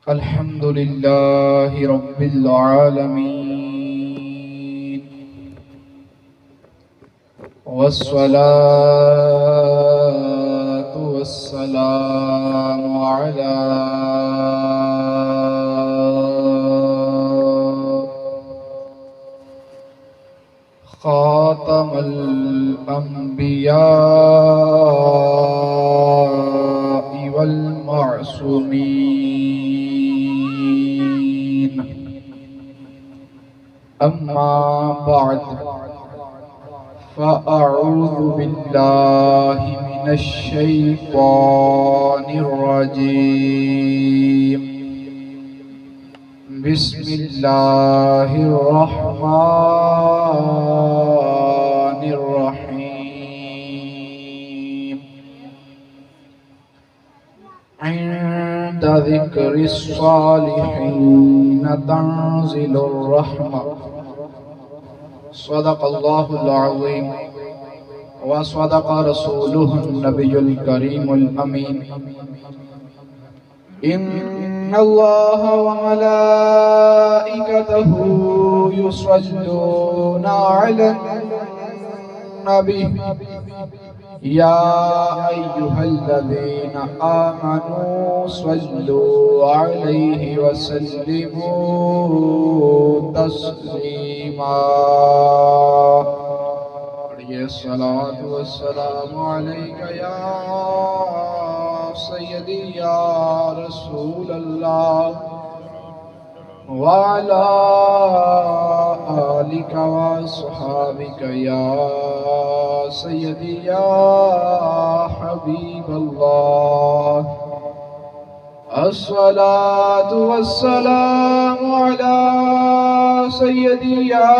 الحمد لله رب العالمين والصلاة والسلام على خاتم الأنبياء والمعصومين أما بعد فأعوذ بالله من الشيطان الرجيم بسم الله الرحمن الرحيم عند ذكر الصالحين تنزل الرحمة صدق الله العظيم وصدق رسوله النبي الكريم الأمين إن الله وملائكته يصلون على النبي يا أيها الذين آمنوا صلوا عليه وسلموا تسليما الصلاة والسلام عليك يا سيدي يا رسول الله وعلى آلك وصحابك يا سيدي يا حبيب الله الصلاة والسلام على سيدي يا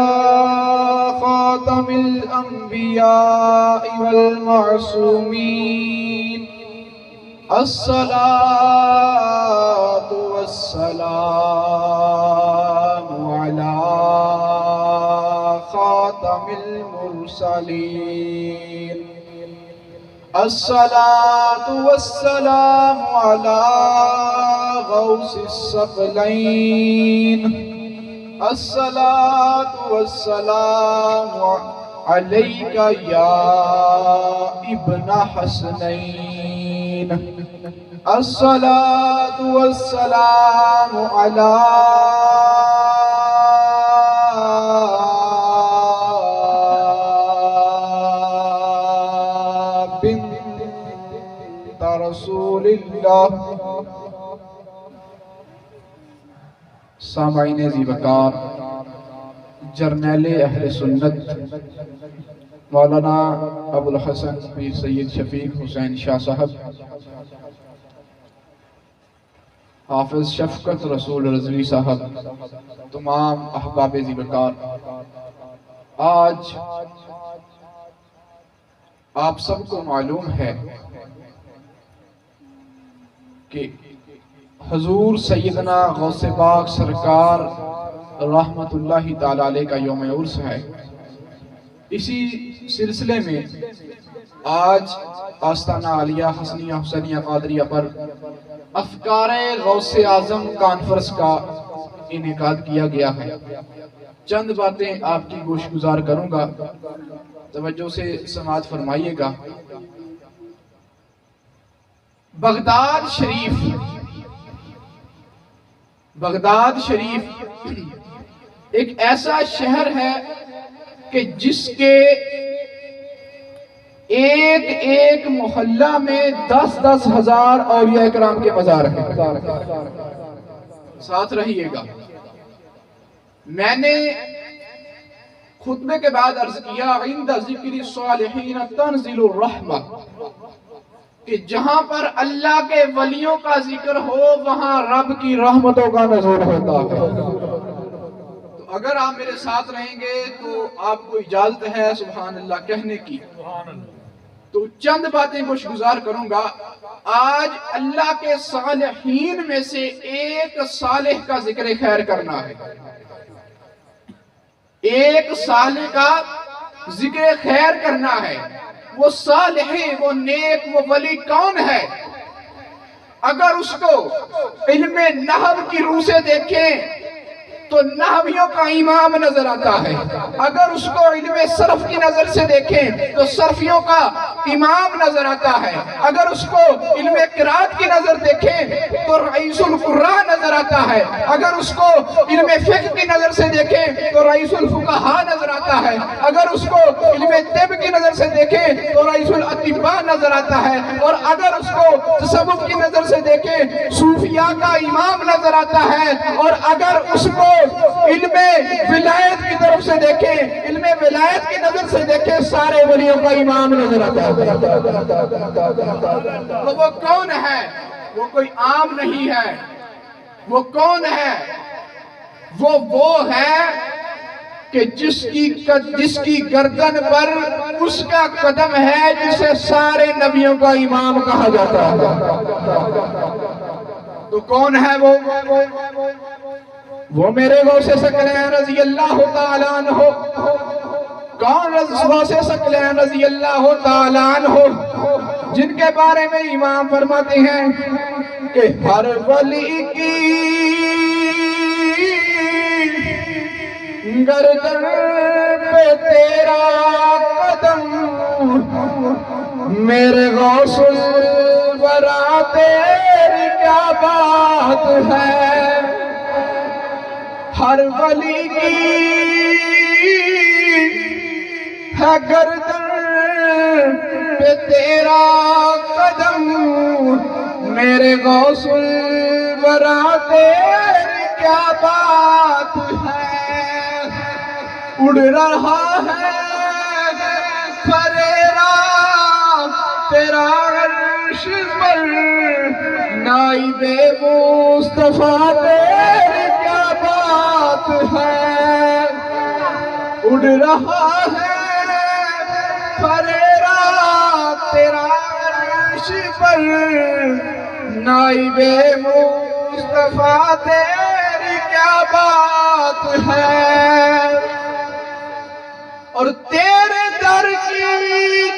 خاتم الأنبياء والمعصومين الصلاة والسلام على خاتم المرسلين الصلاة والسلام على غوث الثقلين الصلاة والسلام عليك يا ابن حسنين الصلاة والسلام على بنت رسول الله سامعین ذی وقار جرنیل اہل سنت مولانا ابو الحسن پیر سید شفیق حسین شاہ صاحب، حافظ شفقت رسول رضوی صاحب، تمام احباب ذی وقار، آج آپ سب کو معلوم ہے کہ حضور سیدنا غوث پاک سرکار رحمت اللہ تعالیٰ علیہ کا یوم عرس ہے۔ اسی سلسلے میں آج آستانہ عالیہ حسنیہ حسینیہ قادریہ پر افکار غوث اعظم کانفرنس کا انعقاد کیا گیا ہے۔ چند باتیں آپ کی گوش گزار کروں گا، توجہ سے سماعت فرمائیے گا۔ بغداد شریف ایک ایسا شہر ہے کہ جس کے ایک محلہ میں 10 ہزار اولیاء اکرام کے مزار ہیں۔ ساتھ رہیے گا۔ میں نے خطبے کے بعد عرض کیا عند ذکر الصالحین تنزل الرحمہ، کہ جہاں پر اللہ کے ولیوں کا ذکر ہو وہاں رب کی رحمتوں کا نزول ہوتا ہے۔ تو اگر آپ میرے ساتھ رہیں گے تو آپ کو اجازت ہے سبحان اللہ کہنے کی۔ تو چند باتیں کچھ گزار کروں گا۔ آج اللہ کے صالحین میں سے ایک صالح کا ذکر خیر کرنا ہے، ایک صالح کا ذکر خیر کرنا ہے۔ وہ صالح، وہ نیک، وہ ولی کون ہے؟ اگر اس کو علم نحو کی روح سے دیکھیں تو نحویوں کا امام نظر آتا ہے، اگر اس کو علم صرف کی نظر سے دیکھیں تو صرفیوں کا امام نظر آتا ہے، اگر اس کو علم قرات کی نظر دیکھیں تو رئیس القراء نظر آتا ہے، اگر اس کو علم فقہ کی نظر سے دیکھیں تو رئیس الفقہاء نظر آتا ہے، اگر اس کو علم طب کی نظر سے دیکھیں تو رئیس الاطباء نظر آتا ہے، اور اگر اس کو تصوف کی نظر سے دیکھیں صوفیاء کا امام نظر آتا ہے، اور اگر اس کو علم ولایت کی طرف سے دیکھیں، علم ولایت کی نظر سے دیکھیں، سارے ولیوں کا امام نظر آتا ہے۔ تو وہ کون ہے؟ وہ کوئی عام نہیں ہے۔ وہ کون ہے؟ وہ ہے کہ جس کی گردن پر اس کا قدم ہے، جسے سارے نبیوں کا امام کہا جاتا ہے۔ تو کون ہے وہ میرے غوث ثقلین رضی اللہ تعالیٰ عنہ۔ کون غوث ثقلین رضی اللہ تعالیٰ عنہ؟ جن کے بارے میں امام فرماتے ہیں کہ ہر ولی کی گردن پہ تیرا قدم، میرے غوث الورا تیری کیا بات ہے۔ ہر ولی کی ہے گردن پہ تیرا قدم، میرے غوث الورا تیری کیا بات ہے۔ اڑ رہا ہے فریرا تیرا عرش پر، نائب مصطفیٰ تیری کیا بات ہے۔ اڑ رہا ہے فریرا تیرا عرش پر، نائب مصطفیٰ تیری کیا بات ہے۔ اور تیرے در کی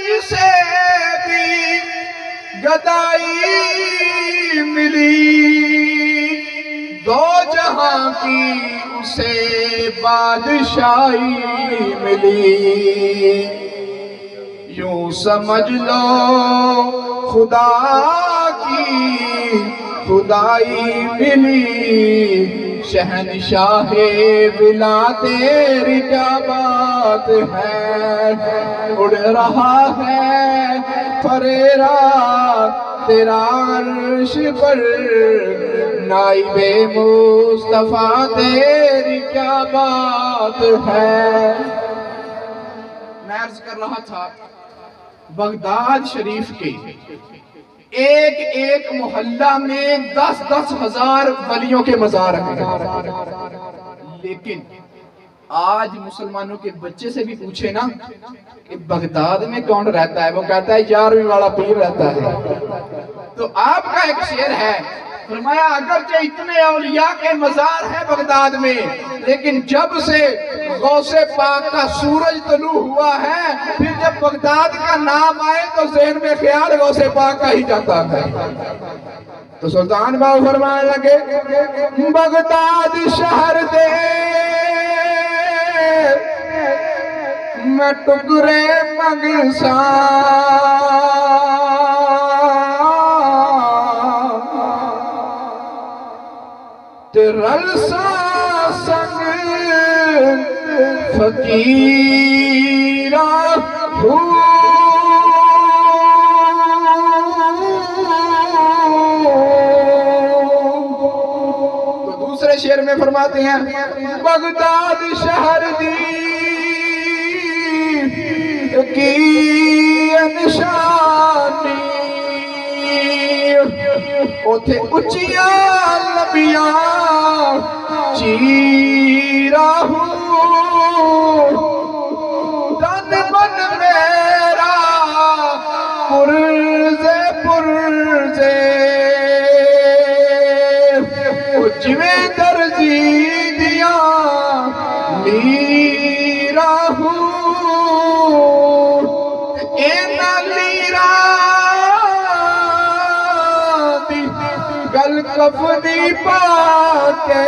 جسے بھی گدائی ملی، دو جہاں کی اسے بادشاہی ملی۔ یوں سمجھ لو خدا کی خدائی ملی، شہنشاہ بلا تیری کیا بات ہے۔ اڑ رہا ہے فریرا تیرا عرش پر، نائب مصطفیٰ تیری کیا بات ہے۔ میں عرض کر رہا تھا بغداد شریف کے ایک ایک محلہ میں 10-10 ہزار ولیوں کے مزار ہیں، لیکن آج مسلمانوں کے بچے سے بھی پوچھے نا کہ بغداد میں کون رہتا ہے، وہ کہتا ہے 11ویں والا پیر رہتا ہے۔ تو آپ کا ایک شعر ہے، فرمایا اگرچہ اتنے اولیاء کے مزار ہیں بغداد میں، لیکن جب سے غوث پاک کا سورج طلوع ہوا ہے، پھر جب بغداد کا نام آئے تو ذہن میں خیال غوث پاک کا ہی جاتا ہے۔ تو سلطان باؤ فرمانے لگے بغداد شہر دے میں ٹکرے مگساں، رلسا سنگ فقیرہ ہوں۔ تو دوسرے شعر میں فرماتے ہیں بغداد شہر دی کی نشانی، اوتھے اچیاں لبیاں چیرا ہوں، تن من میرا پرزے پرزے، جویں درجی دیا میرا ہوں، اینا گل کفنی پا کے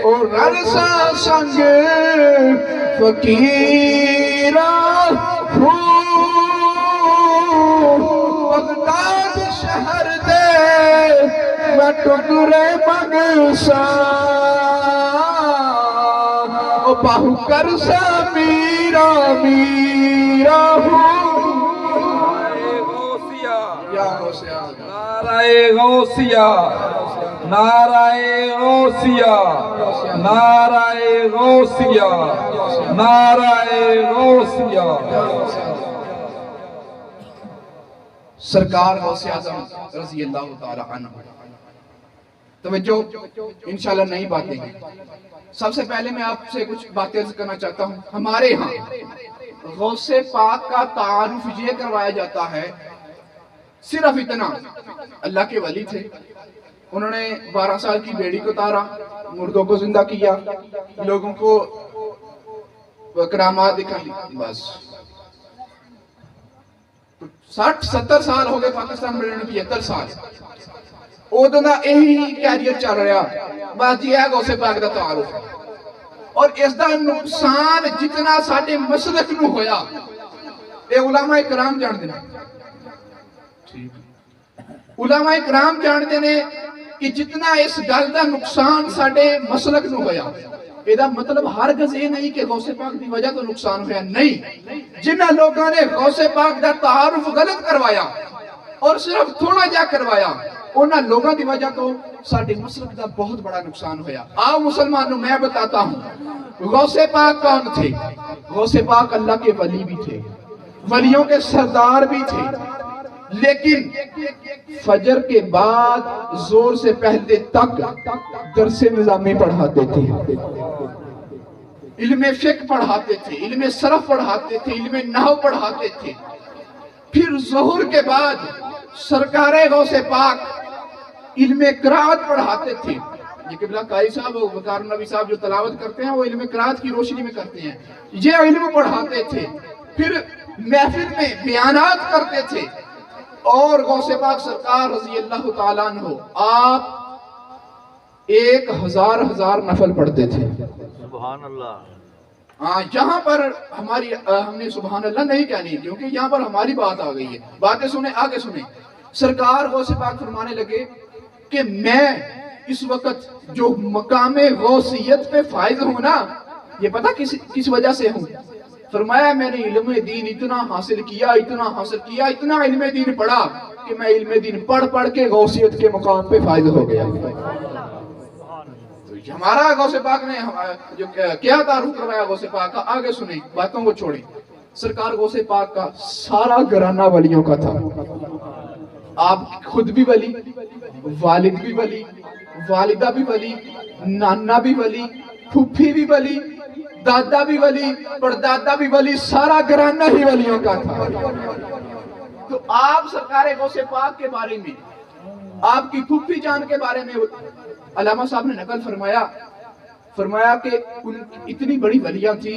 اور رلسا سنگ فقیرہ بغداد شہر دے میں ٹکرے مگسا او باہو کرسا میرا میرا نعرہ غوثیہ نعرہ غوثیہ نعرہ غوثیہ نعرہ غوثیہ سرکار غوث اعظم رضی اللہ تعالی عنہ. توجہ انشاءاللہ نئی باتیں ہیں. سب سے پہلے میں آپ سے کچھ باتیں عرض کرنا چاہتا ہوں. ہمارے ہاں غوث پاک کا تعارف یہ کروایا جاتا ہے صرف اتنا: اللہ کے ولی تھے، انہوں نے 12 سال کی بیڑی کو اتارا، مردوں کو زندہ کیا، لوگوں کو کرامات دکھائی. بس 60-70 سال ہو گئے پاکستان میں رہنے، 75 سال ادو کا یہی کیریئر چل رہا. بس یہ ہے غوث پاک کا تعارف. اور اس دا نقصان جتنا ساڈے مسلک نو ہویا اے علماء کرام جانتے ہیں. علماء کرام جانتے ہیں کہ جتنا اس گل دا نقصان ساڈے مسلک نو ہویا، یہ مطلب ہرگز یہ نہیں کہ غوث پاک دی وجہ تو نقصان ہویا. نہیں، جنہ لوگوں نے غوث پاک دا تعارف غلط کروایا اور صرف تھوڑا جا کروایا، انہاں لوگوں دی وجہ تو ساڈے مسلک دا بہت بڑا نقصان ہویا. آؤ مسلمانوں میں بتاتا ہوں غوث پاک کون تھے. غوث پاک اللہ کے ولی بھی تھے، ولیوں کے سردار بھی تھے، لیکن فجر کے بعد زور سے پہلے تک درس نظامی پڑھاتے تھے، علم فقہ پڑھاتے تھے، علم صرف پڑھاتے تھے، علم نحو پڑھاتے تھے. پھر ظہر کے بعد سرکار غوث پاک علم قرآت پڑھاتے تھے. یہ قبلہ قاری صاحب اور وقار نبی صاحب جو تلاوت کرتے ہیں وہ علم قرآت کی روشنی میں کرتے ہیں. یہ علم پڑھاتے تھے. پھر محفل میں بیانات کرتے تھے. اور غوث پاک سرکار رضی اللہ تعالیٰ عنہ آپ 1000 نفل پڑھتے تھے. سبحان اللہ. یہاں پر ہم نے سبحان اللہ نہیں کہنی کیونکہ یہاں پر ہماری بات آ گئی ہے. باتیں سنیں، آگے سنیں. سرکار غوث پاک فرمانے لگے کہ میں اس وقت جو مقام غوثیت پہ فائز ہوں نا، یہ پتہ کس وجہ سے ہوں. فرمایا میں نے علم دین اتنا حاصل کیا، اتنا علم دین پڑھا کہ میں علم دین پڑھ کے غوثیت کے مقام پہ فائز ہو گیا. ہمارا غوث پاک نے جو کیا تعارف کروایا غوث پاک کا، آگے سنیں، باتوں کو چھوڑیں. سرکار غوث پاک کا سارا گھرانہ ولیوں کا تھا. آپ خود بھی ولی، والد بھی ولی، والدہ بھی ولی، نانا بھی ولی، پھوپھی بھی ولی، دادا بھی ولی، پردادا بھی ولی، سارا گھرانہ ہی ولیوں کا تھا. تو آپ سرکار غوث پاک کے بارے میں، آپ کی پھوپھی جان کے بارے میں علامہ صاحب نے نقل فرمایا کہ اتنی بڑی ولیاں تھی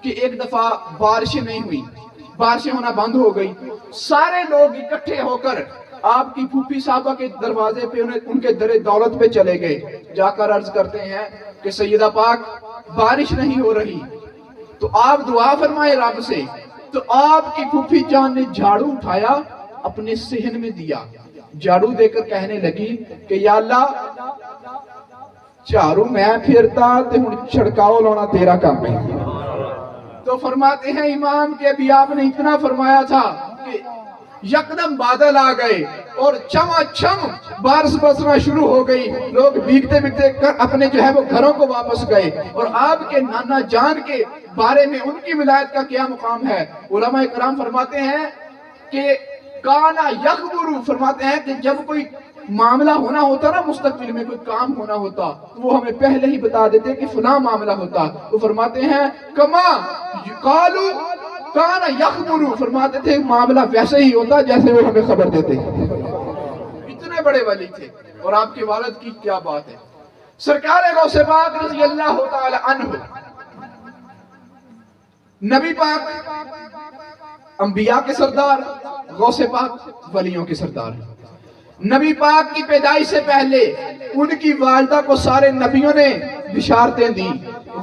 کہ ایک دفعہ بارشیں نہیں ہوئی، بارشیں ہونا بند ہو گئی. سارے لوگ اکٹھے ہو کر آپ کی پھوپھی صاحبہ کے دروازے پہ ان کے در دولت پہ چلے گئے. جا کر عرض کرتے ہیں کہ سیدہ پاک بارش نہیں ہو رہی، تو آپ دعا فرمائے رب سے. تو آپ کی پھوپھی جان نے جھاڑو اٹھایا، اپنے صحن میں دیا، جھاڑو دے کر کہنے لگی کہ یا اللہ جھاڑو میں پھرتا تے ہن چھڑکاؤ لانا تیرا کام ہے. تو فرماتے ہیں امام کہ ابھی آپ نے اتنا فرمایا تھا کہ یکدم بادل آ گئے اور چم بارش برسنا شروع ہو گئی. لوگ بھیگتے اپنے جو ہے وہ گھروں کو واپس گئے. اور آپ کے نانا جان کے بارے میں ان کی ولایت کا کیا مقام ہے. علماء کرام فرماتے ہیں کہ کانا یخبرو، فرماتے ہیں کہ جب کوئی معاملہ ہونا ہوتا نا، مستقبل میں کوئی کام ہونا ہوتا، وہ ہمیں پہلے ہی بتا دیتے کہ فلاں معاملہ ہوتا. وہ فرماتے ہیں کما قالو کانا یخبرو، فرماتے تھے معاملہ ویسے ہی ہوتا جیسے وہ ہمیں خبر دیتے. اتنے بڑے ولی تھے. اور آپ کے والد کی کیا بات ہے. سرکار غوث پاک رضی اللہ تعالی عنہ، نبی پاک، انبیاء کے سردار، غوث پاک ولیوں کے سردار ہیں۔ نبی پاک کی پیدائش سے پہلے ان کی والدہ کو سارے نبیوں نے بشارتیں دی،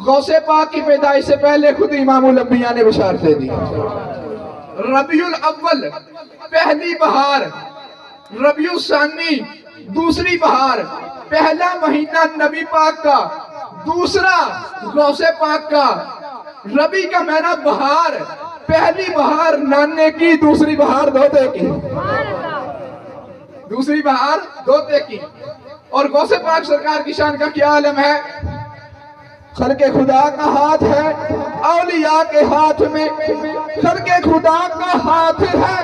غوث پاک کی پیدائش سے پہلے خود امام الانبیاء نے بشارتیں دی۔ ربیع الاول پہلی بہار، ربیع الثانی دوسری بہار، پہلا مہینہ نبی پاک کا، دوسرا غوث پاک کا، ربیع کا مہینہ بہار، پہلی بہار نانے کی، دوسری بہار دھوتے کی، دوسری بہار دھوتے کی۔ اور غوث پاک سرکار کی شان کا کیا عالم ہے؟ خلق خدا کا ہاتھ ہے اولیاء کے ہاتھ میں، خلق خدا کا ہاتھ ہے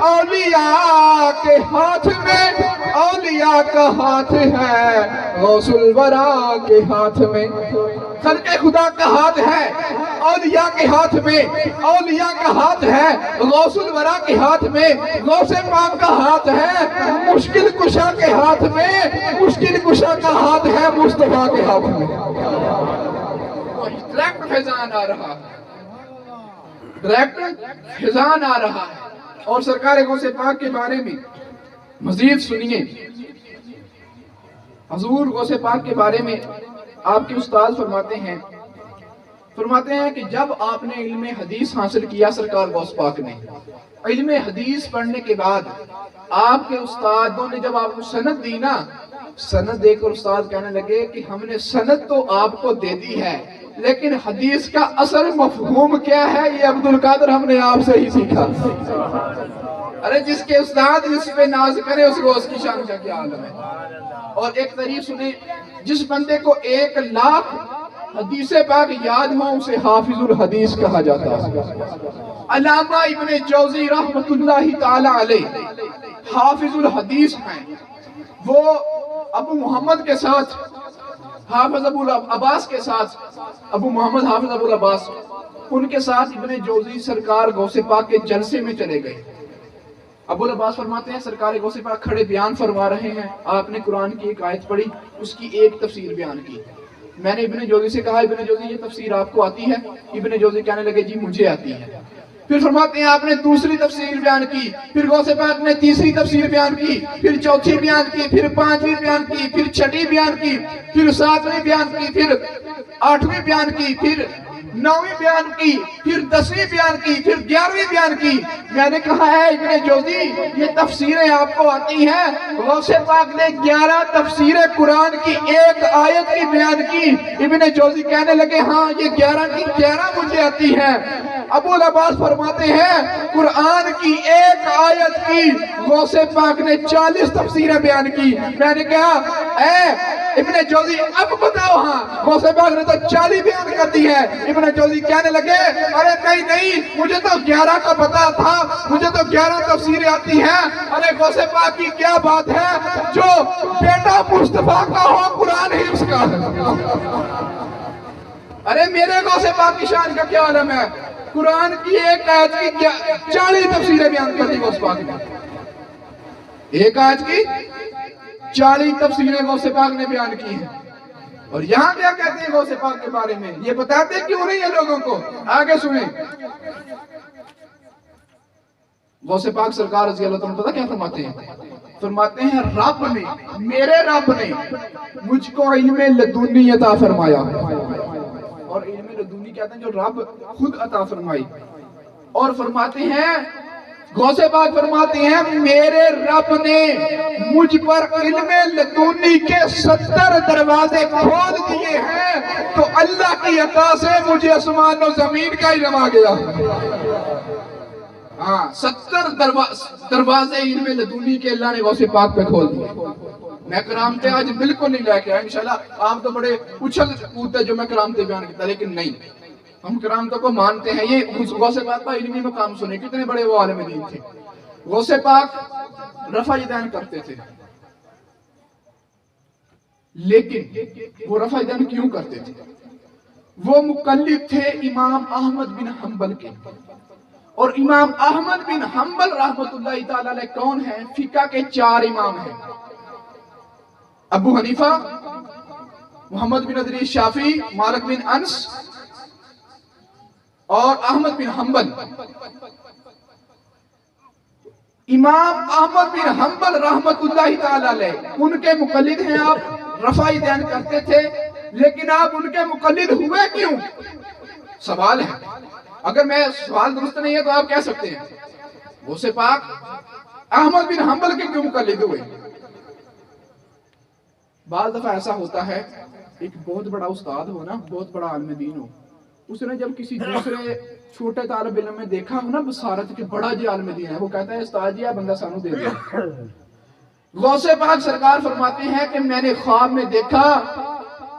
اولیاء کے ہاتھ میں، اولیاء کا ہاتھ ہے غوث الورا کے ہاتھ میں۔ خلق خدا کا ہاتھ ہے اولیاء کے ہاتھ میں، اولیاء کا ہاتھ ہے غوث الورا کے ہاتھ میں، غوث پاک کا ہاتھ ہے مشکل کشا کے ہاتھ میں، مشکل کشا کا ہاتھ ہے مصطفیٰ کے ہاتھ میں۔ ڈائریکٹ فیضان آ رہا ہے، ڈائریکٹ فیضان آ رہا ہے۔ اور سرکار غوث پاک کے بارے میں مزید سنیے، حضور غوث پاک کے بارے میں آپ کے استاد فرماتے ہیں کہ جب آپ نے علم حدیث حاصل کیا سرکار غوث پاک نے، علم حدیث پڑھنے کے بعد آپ کے استادوں نے جب آپ کو سند دی نا، سند دے کر استاد کہنے لگے کہ ہم نے سند تو آپ کو دے دی ہے، لیکن حدیث کا اصل مفہوم کیا ہے یہ عبدالقادر ہم نے آپ سے ہی سیکھا۔ ارے جس کے استاد جس پہ ناز کرے اس کو اس کی شان کا کیا عالم ہے۔ اور ایک تعریف سنیں، جس بندے کو 1,00,000 حدیث پاک یاد ہوں اسے حافظ الحدیث کہا جاتا ہے۔ علامہ ابن جوزی رحمت اللہ تعالی علیہ حافظ الحدیث ہیں، وہ ابو محمد کے ساتھ حافظ ابو العباس کے ساتھ، ابو محمد حافظ ابو العباس ان کے ساتھ ابن جوزی سرکار غوث پاک کے جلسے میں چلے گئے۔ ابو العباس فرماتے ہیں سرکار غوث پاک کھڑے بیان فرما رہے ہیں، آپ نے قرآن کی ایک آیت پڑھی، اس کی ایک تفسیر بیان کی۔ میں نے ابن جوزی سے کہا ابن جوزی یہ تفسیر آپ کو آتی ہے؟ ابن جوزی کہنے لگے جی مجھے آتی ہے۔ پھر فرماتے ہیں آپ نے دوسری تفسیر بیان کی، پھر غوث پاک نے تیسری تفسیر بیان کی، پھر چوتھی بیان کی، پھر پانچویں بیان کی، پھر چھٹی بیان کی، پھر ساتویں بیان کی، پھر آٹھویں بیان کی، پھر 9ویں بیان کی، پھر 10ویں بیان کی، پھر 11ویں بیان کی۔ میں نے کہا ہے ابن جوزی یہ تفسیریں آپ کو آتی ہیں؟ غوث پاک نے 11 تفسیر قرآن کی ایک آیت کی بیان کی۔ ابن جوزی کہنے لگے ہاں یہ 11 کی 11 مجھے آتی ہیں۔ ابو العباس فرماتے ہیں قرآن کی ایک آیت کی غوث پاک نے 40 تفسیریں بیان کی۔ میں نے کہا اے ابن جوزی اب بتاؤ، ہاں غوث پاک نے تو 40 بیان کر دی ہے۔ ابن جوزی کہنے لگے ارے نہیں مجھے تو 11 کا پتا تھا، مجھے تو 11 تفسیریں آتی ہیں۔ ارے غوث پاک کی کیا بات ہے، جو بیٹا مصطفیٰ کا ہو قرآن ہی اس کا ہے۔ ارے میرے غوث پاک کی شان کا کیا عالم ہے، قرآن کی ایک آیت کی 40 تفسیریں بیان کر دی غوث پاک نے، ایک آیت کی 40 تفسیریں غوث پاک نے بیان کی ہیں۔ اور یہاں کیا کہتے ہیں غوث پاک کے بارے میں، یہ بتاتے کیوں نہیں ہیں لوگوں کو؟ آگے سنیں، غوث پاک سرکار رضی اللہ عنہ پتہ کیا فرماتے ہیں؟ فرماتے ہیں رب نے، میرے رب نے مجھ کو علم لدنی عطا فرمایا۔ اور علم لدنی کہتے ہیں جو رب خود عطا فرمائی۔ اور فرماتے ہیں غوث پاک فرماتے ہیں میرے رب نے مجھ پر علم لدنی کے 70 دروازے کھول دیے ہیں، تو اللہ کی عطا سے مجھے آسمان و زمین کا علم آ گیا۔ ہاں 70 دروازے علم لدنی کے اللہ نے غوث پاک پہ کھول دیے۔ میں کرامتے آج بالکل نہیں لے کے آیا، انشاءاللہ آپ تو بڑے اچھل کودتے جو میں کرامتے بیان کرتا، لیکن نہیں، ہم کرامتوں کو مانتے ہیں۔ یہ غوث پاک کا علمی مقام سنے، کتنے بڑے وہ عالم دین تھے۔ غوث پاک رفع یدین کرتے تھے، لیکن وہ رفع یدین کیوں کرتے تھے؟ وہ مقلد تھے امام احمد بن حنبل کے، اور امام احمد بن حنبل رحمت اللہ تعالی علیہ کون ہیں؟ فقہ کے 4 امام ہیں، ابو حنیفہ، محمد بن ادریس شافعی، مالک بن انس اور احمد بن حنبل۔ امام احمد بن حنبل رحمت اللہ تعالی علیہ، ان کے مقلد ہیں آپ، رفعی دین کرتے تھے، لیکن آپ ان کے مقلد ہوئے کیوں؟ سوال ہے، اگر میں سوال درست نہیں ہے تو آپ کہہ سکتے ہیں غوث پاک احمد بن حنبل کے کیوں مقلد ہوئے؟ بعض دفعہ ایسا ہوتا ہے، ایک بہت بڑا استاد ہو نا، بہت بڑا عالم دین ہو، اس نے جب کسی دوسرے چھوٹے طالب علم میں دیکھا ہو نا بصارت کہ بڑا جی عالم دین ہے، وہ کہتا ہے استاد جی بندہ سانو دے دیا۔ غوث پاک سرکار فرماتے ہیں کہ میں نے خواب میں دیکھا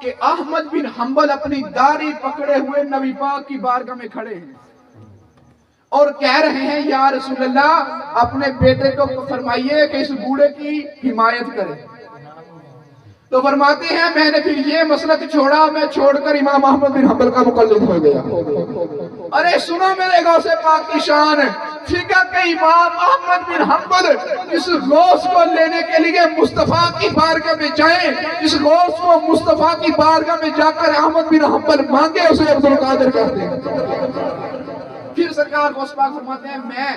کہ احمد بن حنبل اپنی داڑھی پکڑے ہوئے نبی پاک کی بارگاہ میں کھڑے ہیں اور کہہ رہے ہیں یا رسول اللہ اپنے بیٹے کو فرمائیے کہ اس بوڑھے کی حمایت کرے۔ تو فرماتے ہیں میں نے پھر یہ مسلک چھوڑا، میں چھوڑ کر امام احمد بن حنبل کا مقلد ہو گیا۔ ارے سنو میرے غوث پاک کی شان، فقہ کے امام احمد بن حنبل اس غوث کو لینے کے لیے مصطفیٰ کی بارگاہ میں جائیں، اس غوث کو مصطفیٰ کی بارگاہ میں جا کر احمد بن حنبل مانگے، اسے عبدالقادر کہتے ہیں۔ پھر سرکار غوث پاک فرماتے ہیں میں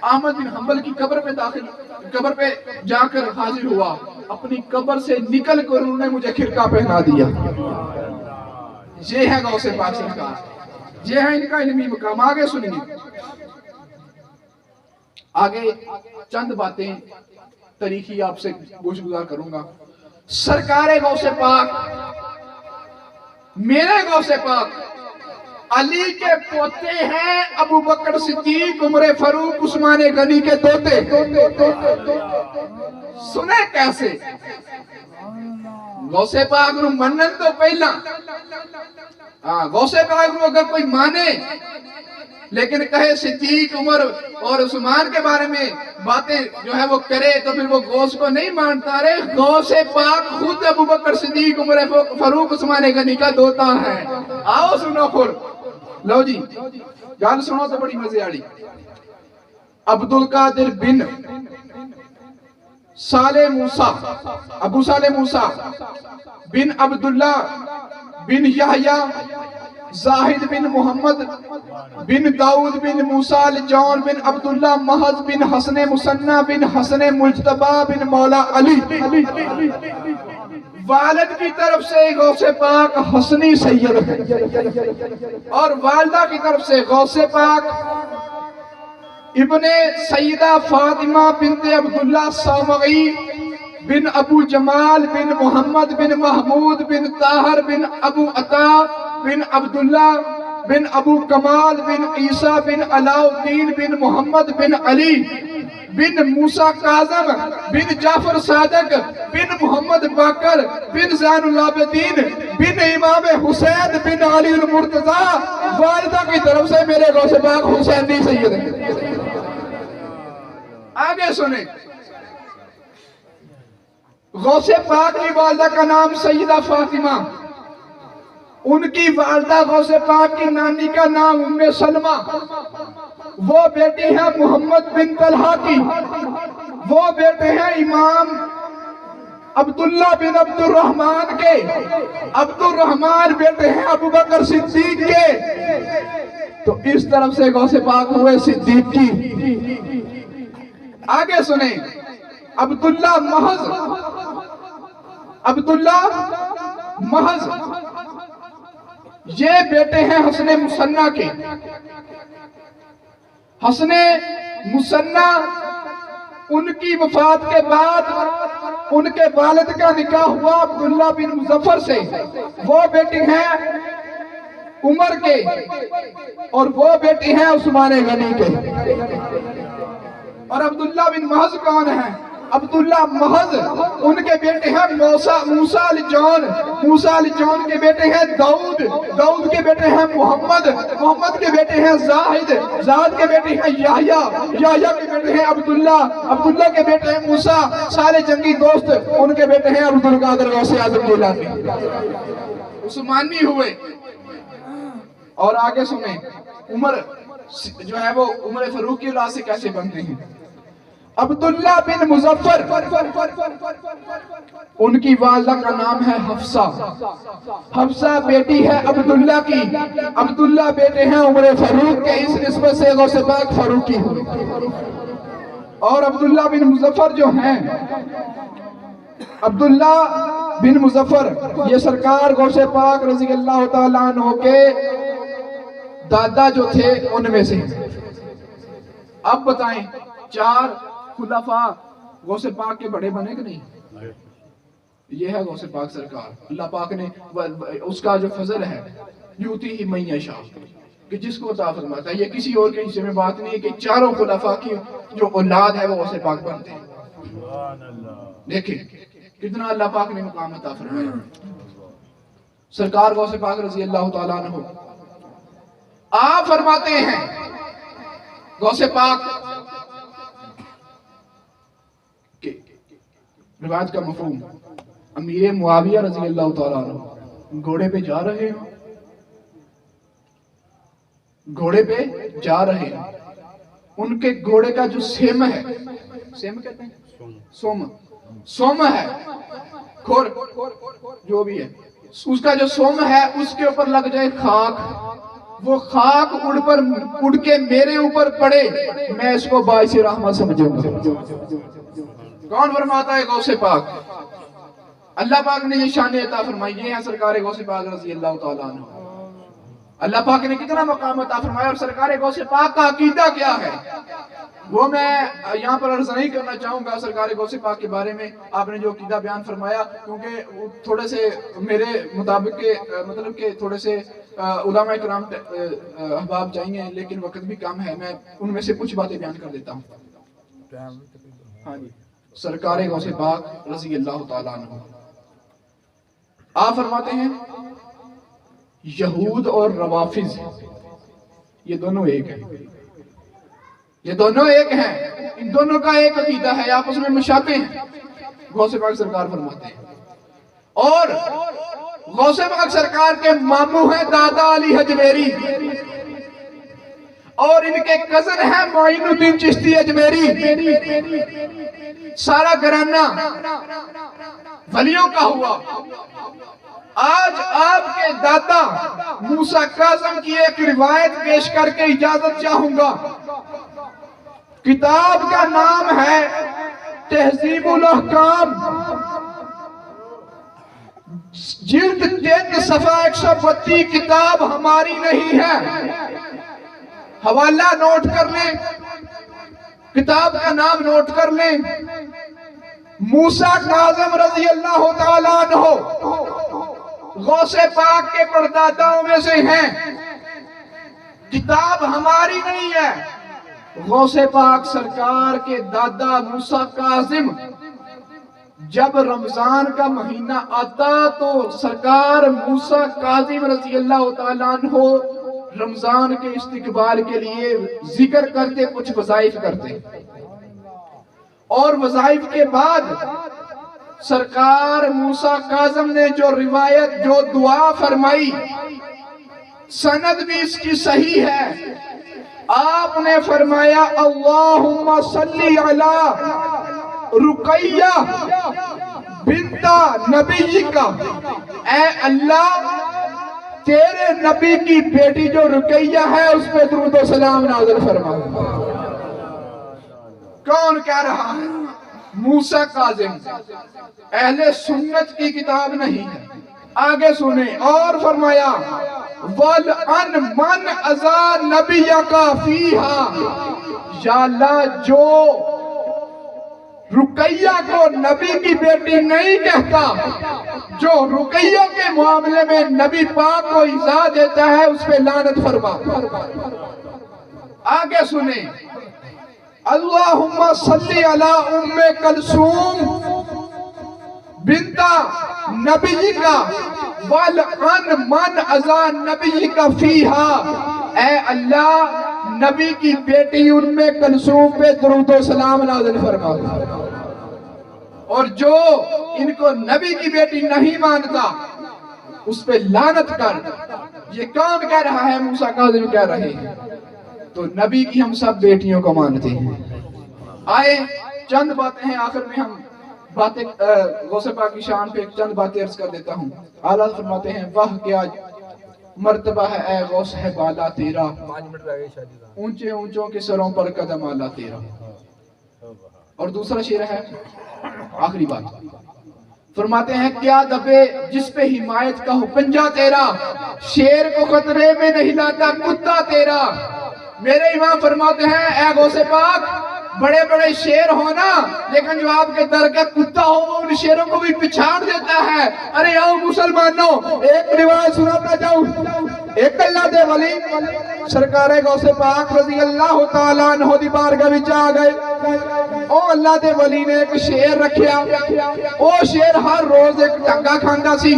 احمد بن حنبل کی قبر پہ جا کر حاضر ہوا، اپنی قبر سے نکل کر انہوں نے مجھے خرقہ پہنا دیا۔ یہ ہے غوث پاک سرکار، یہ ہے ان کا علمی مقام۔ آگے سنیے، آگے چند باتیں تاریخی آپ سے گوش گزار کروں گا۔ سرکار غوث پاک، میرے غوث پاک علی کے پوتے ہیں، ابو بکر صدیق، عمر فاروق، عثمان غنی کے دوتے۔ سنیں کیسے؟ غوث پاک نو منن تو پہلا، غوث پاک نو اگر کوئی مانے لیکن کہے صدیق، عمر اور عثمان کے بارے میں باتیں جو ہے وہ کرے تو پھر وہ غوث کو نہیں مانتا۔ رہے غوث پاک خود ابو بکر صدیق، عمر فاروق، عثمان غنی کا دوتا ہے۔ آؤ سنو خور، لو جی گل سنو تو بڑی مزے آڑی۔ عبدالقادر بن صالح موسیٰ، ابو صالح موسیٰ بن عبداللہ بن یحییٰ زاہد بن محمد بن داؤد بن موسیٰ الجون بن عبداللہ محض بن حسن مسنہ بن حسن مجتبہ بن مولا علی۔ والد کی طرف سے غوث پاک حسنی سید ہے اور والدہ کی طرف سے غوث پاک ابن سیدہ فاطمہ بنت عبداللہ صومعی بن ابو جمال بن محمد بن محمود بن طاہر بن ابو عطا بن عبداللہ بن ابو کمال بن عیسیٰ بن علاء الدین بن محمد بن علی بن موسیٰ کاظم بن جعفر صادق بن محمد باقر بن زین العابدین بن امام حسین بن علی المرتضیٰ۔ والدہ کی طرف سے میرے غوث پاک حسینی سید ہیں۔ آگے سنیں، غوث پاک کی والدہ کا نام سیدہ فاطمہ، ان کی والدہ غوث پاک کی نانی کا نام ام سلمہ، وہ بیٹی ہے محمد بن طلحہ کی، وہ بیٹے ہیں امام عبداللہ بن عبد الرحمن کے، عبد الرحمن بیٹے ہیں ابو بکر صدیق کے۔ تو اس طرف سے غوث پاک ہوئے صدیق کی۔ آگے سنیں، عبداللہ محض یہ بیٹے ہیں حسن مسنہ کے۔ حسن مسنہ ان کی وفات کے بعد ان کے والد کا نکاح ہوا عبداللہ بن مظفر سے، وہ بیٹے ہیں عمر کے اور وہ بیٹے ہیں عثمان غنی کے۔ اور عبداللہ بن محض کون ہیں؟ عبداللہ محض ان کے بیٹے ہیں موسیٰ الجون، موسیٰ الجون کے بیٹے ہیں داؤد کے بیٹے ہیں محمد کے بیٹے ہیں زاہد کے بیٹے ہیں یحییٰ کے بیٹے ہیں عبداللہ کے بیٹے ہیں موسیٰ، سارے جنگی دوست ان کے بیٹے ہیں عبدالقادر غوث اعظم جیلانی، عثمانی ہوئے۔ اور آگے سنیں، عمر جو ہے وہ عمر فاروق کی اولاد سے کیسے بنتے ہیں؟ عبداللہ بن مظفر، ان کی والدہ کا نام ہے حفصہ بیٹی ہے عبداللہ کی، عبداللہ بیٹے ہیں عمر فاروق کے، اس نسبت سے غوث پاک فاروقی ہوئے۔ اور عبداللہ بن مظفر جو ہیں، عبداللہ بن مظفر یہ سرکار غوث پاک رضی اللہ تعالیٰ عنہ کے دادا جو تھے ان میں سے ہیں۔ اب بتائیں 4 خلفاء غوث پاک کے بڑے بنے کہ نہیں؟ یہ ہے غوث پاک سرکار۔ اللہ پاک نے اس کا جو فضل ہے یوتی ہی من یشاء، کہ جس کو عطا فرماتا ہے، یہ کسی اور کے حصے میں بات نہیں ہے کہ 4 خلفاء کی جو اولاد ہے وہ غوث پاک بنتے ہیں۔ دیکھیں کتنا اللہ پاک نے مقام عطا فرمایا۔ سرکار غوث پاک رضی اللہ تعالیٰ عنہ آپ فرماتے ہیں غوث پاک کہ روایت کا مفہوم، امیر معاویہ رضی اللہ تعالیٰ عنہ گھوڑے پہ جا رہے ہیں، گھوڑے پہ جا رہے ہیں، ان کے گھوڑے کا جو سیم ہے، سیم کہتے ہیں سوم ہے، کھور جو بھی ہے، اس کا جو سوم ہے اس کے اوپر لگ جائے خاک، وہ خاک اڑ کے میرے اوپر پڑے، میں اس کو باعث رحمت سمجھوں گا۔ کون فرماتا ہے؟ غوث پاک۔ اللہ پاک نے یہ شان عطا فرمائی، یہ ہے سرکار غوث پاک رضی اللہ تعالیٰ عنہ۔ اللہ پاک نے کتنا مقام عطا فرمایا، اور سرکار غوث پاک کا عقیدہ کیا ہے وہ میں یہاں پر عرض نہیں کرنا چاہوں گا سرکار غوث پاک کے بارے میں۔ آپ نے جو عقیدہ بیان فرمایا، کیونکہ تھوڑے سے میرے مطابق کے مطلب کہ تھوڑے سے علماء کرام احباب چاہیے، لیکن وقت بھی کم ہے، میں ان میں سے کچھ باتیں بیان کر دیتا ہوں۔ ہاں جی، سرکار غوث پاک رضی اللہ تعالیٰ عنہ آپ فرماتے ہیں یہود اور روافض یہ دونوں ایک ہیں، یہ دونوں ایک ہیں، ان دونوں کا ایک عقیدہ ہے، آپس میں مشابہ ہیں، غوث پاک سرکار فرماتے ہیں۔ اور غوث پاک سرکار کے ماموں ہیں دادا علی حجویری، اور ان کے کزن ہیں معین الدین چشتی اجمیری۔ سارا گھرانہ ولیوں کا ہوا۔ آج آپ کے دادا موسیٰ کاظم کی ایک روایت پیش کر کے اجازت چاہوں گا۔ کتاب کا نام ہے تہذیب الاحکام، جلد 3 صفحہ 132، کتاب ہماری نہیں ہے، حوالہ نوٹ کر لیں، کتاب کا نام نوٹ کر لیں، موسیٰ کاظم رضی اللہ تعالیٰ عنہ غوث پاک کے پرداداؤں میں سے ہیں، کتاب ہماری نہیں ہے۔ غوث پاک سرکار کے دادا موسیٰ کاظم جب رمضان کا مہینہ آتا تو سرکار موسیٰ کاظم رضی اللہ تعالیٰ عنہ رمضان کے استقبال کے لیے ذکر کرتے، کچھ وظائف کرتے، اور وظائف کے بعد سرکار موسیٰ کاظم نے جو روایت، جو دعا فرمائی، سند بھی اس کی صحیح ہے۔ آپ نے فرمایا اللہم صلی علی رقیہ بنت نبیک، اے اللہ تیرے نبی کی بیٹی جو رقیہ ہے اس پہ درود و سلام نازل فرما۔ کون کہہ رہا ہے؟ موسیٰ کاظم۔ اہل سنت کی کتاب نہیں ہے، آگے سنیں، اور فرمایا وَلْعَنْ مَنْ أَذَى نَبِيَّكَ فِيهَا، یا اللہ جو رقیہ کو نبی کی بیٹی نہیں کہتا، جو رقیہ کے معاملے میں نبی پاک کو ایذا دیتا ہے، اس پہ لعنت فرما۔ آگے سنیں، اللہم صلی علی ام کلثوم بنت نبیک وَلْعَنْ مَنْ أَذَى نَبِيِّكَ فِيهَا، اے اللہ نبی کی بیٹی ام کلثوم پہ درود و سلام نازل فرما، اور جو ان کو نبی کی بیٹی نہیں مانتا اس پہ لعنت کر۔ یہ کون کہہ رہا ہے؟ موسیٰ کاظم کہہ رہے ہیں۔ تو نبی کی ہم سب بیٹیوں کو مانتے ہیں۔ آئے چند باتیں ہیں، آخر میں ہم باتیں غوث پاک کی شان پہ چند باتیں عرض کر دیتا ہوں۔ اعلیٰ فرماتے ہیں واہ کیا مرتبہ ہے اے غوث ہے بالا تیرا، اونچے اونچوں کے سروں پر قدم آلا تیرا۔ اور دوسرا شعر ہے آخری بات، فرماتے ہیں کیا دبے جس پہ حمایت کا ہو پنجہ تیرا، شیر کو خطرے میں نہیں لاتا کتا تیرا۔ میرے امام فرماتے ہیں اے غوث پاک بڑے بڑے شیر ہونا لیکن جو آپ کے در کا کتا ہو وہ ان شیروں کو بھی پچھاڑ دیتا ہے۔ ارے آؤ مسلمانوں، ایک روایت سناتا جاؤں، ایک اللہ دے ولی سرکار غوث پاک رضی اللہ تعالیٰ عنہ دی بارگاہ وچ آ گئے۔ او اللہ دے ولی نے ایک شیر رکھیا، او شیر ہر روز ایک ٹنگا کھاندا سی،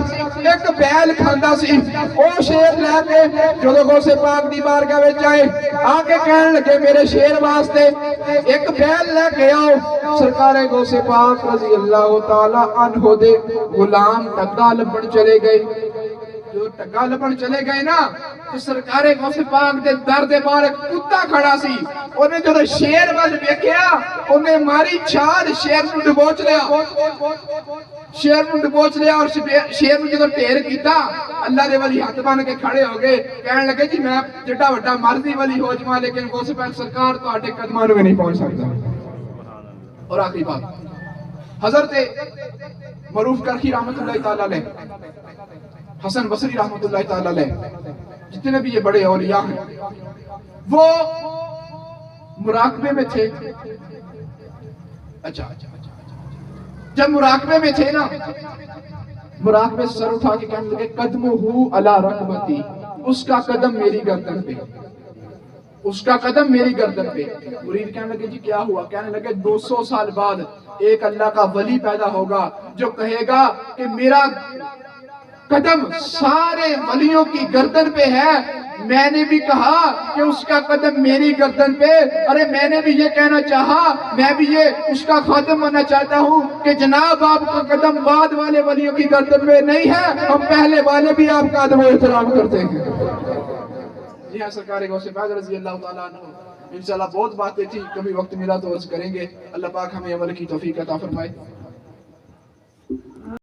ایک بیل کھاندا سی۔ او شیر لے کے جو غوث پاک دی بارگاہ وچ آئے، آ کے کہنے لگے میرے شیر واسطے ایک بیل لے کے آؤ۔ سرکار غوث پاک رضی اللہ تعالیٰ عنہ دے غلام ٹنگا لبن چلے گئے۔ جو ٹنگا لبن چلے گئے نا تو سرکار غوث پاک دے در دے باہر ایک کتا کھڑا سی، انہیں جو شیر وال ویکھیا انہیں ماری چھال شیر نو ڈبوچ لیا، شیر نو ڈبوچ لیا اور شیر نو جدو ٹھیر کیتا اللہ دے ولی ہاتھ بن کے کھڑے ہو گئے، کہنے لگے جی میں جڈا وڈا مرضی ولی ہو جاواں لیکن غوث پاک سرکار تہاڈے قدماں نو بھی نہیں پہنچ سکتا۔ اور آخری بات، حضرت معروف کرخی رحمت اللہ تعالیٰ علیہ، حسن بصری رحمت اللہ تعالیٰ علیہ، جتنے بھی یہ بڑے اولیاء ہیں وہ مراقبے میں تھے۔ اچھا جب مراقبے میں تھے نا، مراقبے سے سر اٹھا کے کہنے لگے قدمہ علی رکبتی، اس کا قدم میری گردن پہ، اس کا قدم میری گردن پہ۔ مرید کہنے لگے جی کیا ہوا؟ کہنے لگے 200 سال بعد ایک اللہ کا ولی پیدا ہوگا جو کہے گا کہ میرا قدم سارے ولیوں کی گردن پہ ہے، میں نے بھی کہا کہ اس کا قدم میری گردن پہ، ارے میں نے بھی یہ کہنا چاہا، میں بھی یہ اس کا خادم بننا چاہتا ہوں کہ جناب آپ کا قدم بعد والے ولیوں کی گردن پہ نہیں ہے، ہم پہلے والے بھی آپ کا ادب و احترام کرتے ہیں۔ جی ہاں، سرکار غوث پاک رضی اللہ تعالیٰ عنہ، انشاءاللہ بہت باتیں تھی، کبھی وقت ملا تو عرض کریں گے۔ اللہ پاک ہمیں عمل کی توفیق عطا فرمائے۔